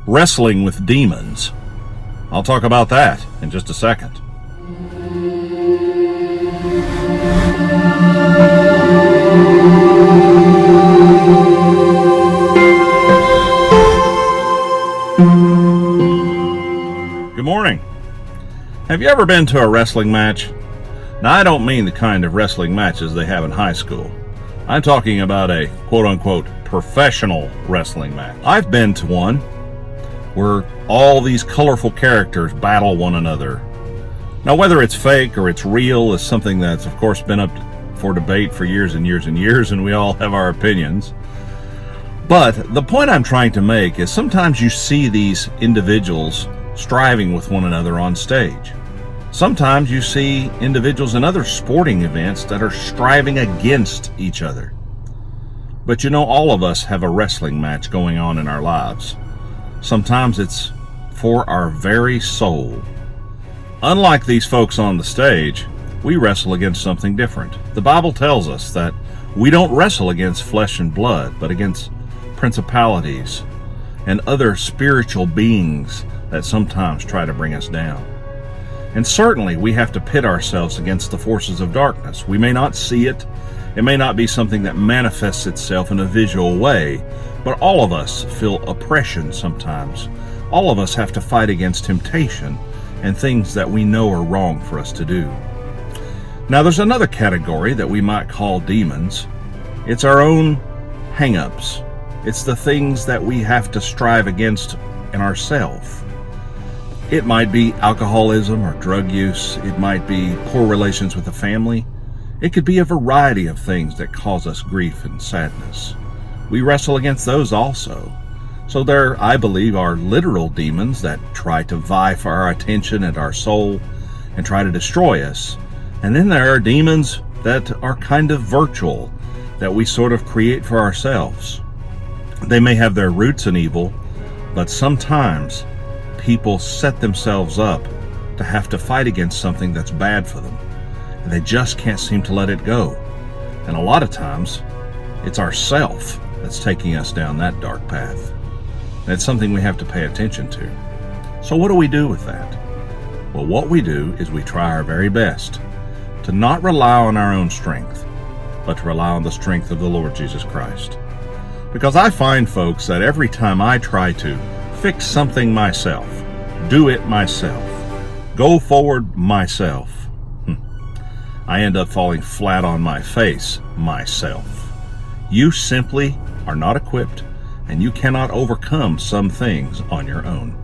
wrestling with demons. I'll talk about that in just a second. Good morning. Have you ever been to a wrestling match? Now, I don't mean the kind of wrestling matches they have in high school. I'm talking about a quote-unquote professional wrestling match. I've been to one where all these colorful characters battle one another. Now, whether it's fake or it's real is something that's, of course, been up for debate for years and years and years, and we all have our opinions. But the point I'm trying to make is sometimes you see these individuals striving with one another on stage. Sometimes you see individuals in other sporting events that are striving against each other. But you know, all of us have a wrestling match going on in our lives. Sometimes it's for our very soul. Unlike these folks on the stage, we wrestle against something different. The Bible tells us that we don't wrestle against flesh and blood, but against principalities and other spiritual beings that sometimes try to bring us down. And certainly we have to pit ourselves against the forces of darkness. We may not see it. It may not be something that manifests itself in a visual way, but all of us feel oppression sometimes. All of us have to fight against temptation and things that we know are wrong for us to do. Now, there's another category that we might call demons. It's our own hang-ups. It's the things that we have to strive against in ourselves. It might be alcoholism or drug use. It might be poor relations with the family. It could be a variety of things that cause us grief and sadness. We wrestle against those also. So there, I believe, are literal demons that try to vie for our attention and our soul and try to destroy us. And then there are demons that are kind of virtual, that we sort of create for ourselves. They may have their roots in evil, but sometimes people set themselves up to have to fight against something that's bad for them, and they just can't seem to let it go. And a lot of times, it's ourself that's taking us down that dark path. And it's something we have to pay attention to. So what do we do with that? Well, what we do is we try our very best to not rely on our own strength, but to rely on the strength of the Lord Jesus Christ. Because I find, folks, that every time I try to fix something myself, do it myself, go forward myself, I end up falling flat on my face myself. You simply are not equipped, and you cannot overcome some things on your own.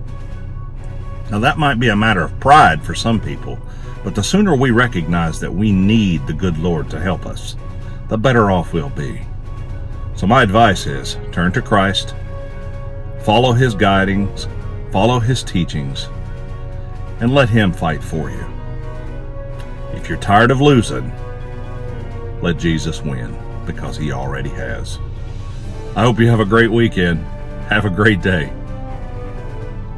Now, that might be a matter of pride for some people, but the sooner we recognize that we need the good Lord to help us, the better off we'll be. So my advice is, turn to Christ, follow His guidings, follow His teachings, and let Him fight for you. If you're tired of losing, let Jesus win, because He already has. I hope you have a great weekend. Have a great day.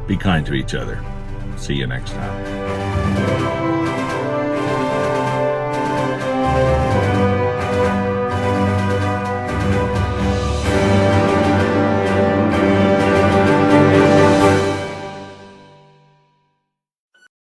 Be kind to each other. See you next time.